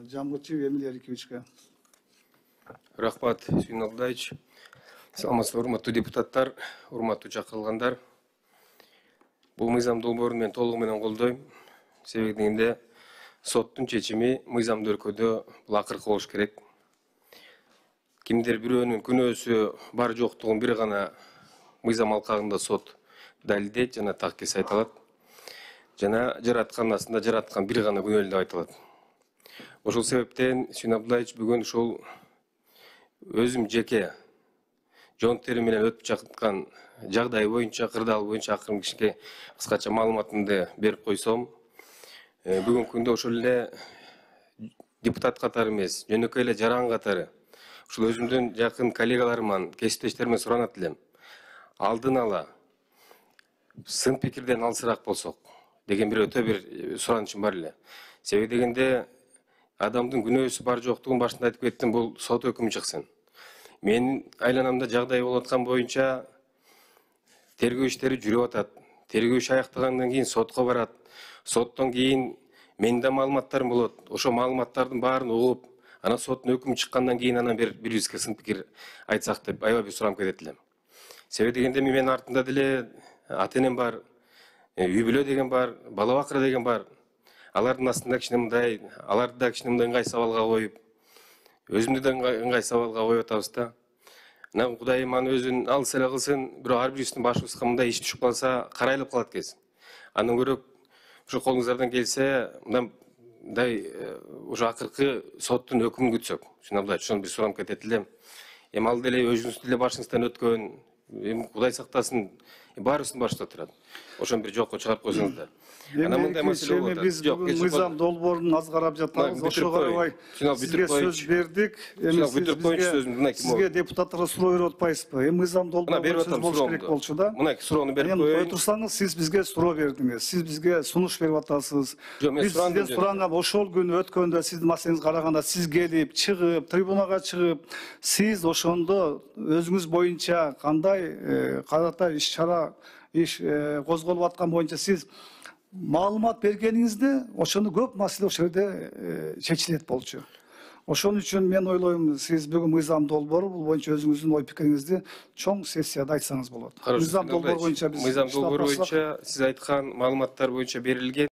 Жамгырчы Эмиль Эрикевичке. Рахмат, Сүйін Алдайч. Саламатсыздар, урматтуу депутаттар, урматтуу чакырылгандар. Бул мыйзам долбоорун мен толугу менен колдойм. Себеби дегенде соттун чечими мыйзамдуу өлкөдө бул акыркы болуш керек. Кимдир бирөөнүн күнөөсү бар жоктугун бир гана мыйзам алкагында сот далилдейт жана таккес айталат. Жана жараткан астында жараткан бир гана күнөөлүү деп айтылат. Ошол себептен Сүйін Абдуллаевич бүгүн ушул өзүм жеке жон тери менен өтүп жаткан жагдай боюнча, кырдаал боюнча акырын кишиге кыскача маалыматымды берип койсом, бүгүнкү күндө ошол эле депутат катары эмес, жөнөкөй эле жаран катары ушул өзүмдүн жакын коллегаларыман, кесиптештеримден суранат элем. Алдын ала сын пикирден алысыраак болсок деген бир өтө бир суранычым бар эле. Себеби дегенде адамдын күнөөсү бар жоктугун башында айтып кеттим, бул сот өкүмү чыксын. Мен айланамда жагдай болуп аткан боюнча тергөө иштери жүрүп атат. Тергөө иши аяктагандан кийин сотко барат. Соттон кийин менин да маалыматтарым болот. Ошо маалыматтардын баарын угуп, анан соттун өкүмү чыккандан кийин анан бирибизге сын пикир айтсак деп аябай бир суранып кетет элем. Себеби дегенде менин артымда деле ата энем бар, үй бүлө деген бар, бала бакыра деген бар. Алардын астында кичине мындай, аларды да кичине мындай ыңгай сабалга коюп, өзүмдү да ыңгай сабалга коюп атабыз да. Анан Кудайым аны өзүн алыс эле кылсын, бирок ар бирибиздин башыбызга мындай иш түшүп калса, карайлап калат экенсиң. Андан көрөк ушу колуңуздардан келсе, мындай ушу акыркы соттун өкүмүн күтсөк. Шынында ошону бир суранып кетет элем. Эми ал деле өзүңүздүн деле башыңыздан өткөн, эми Кудай сактасын, баарыбыздын башыбызда турат. Ошону бир жокко чыгарып койсоңуздар. Анан мындай маселе болот. Биз бүгүн мыйзам долбоорун аз карап жатабыз. Ошого карабай сизге сөз бердик. Эми сизге депутаттарга суроо берип атпайсызбы? Эми мыйзам долбоорун сөз болуш керек болчу да. Мына суроону берип коеюн. Эми турсаңыз, сиз бизге суроо бердиңиз. Сиз бизге сунуш берип атасыз. Биз сизден суранган ошол күнү өткөндө сиздин маселеңизге караганда сиз келип, чыгып, трибунага чыгып, сиз ошондо өзүңүз боюнча кандай кадаттай иш козголуп аткан боюнча сиз маалымат бергениңизде ошондо көп маселе ошол жерде чечилет болчу. Ошон үчүн мен ойлойм, сиз бүгүн мыйзам долбоору бул боюнча өзүңүздүн ой пикириңизди чоң сессияда айтсаңыз болот. Мыйзам долбоору боюнча сиз айткан маалыматтар боюнча берилген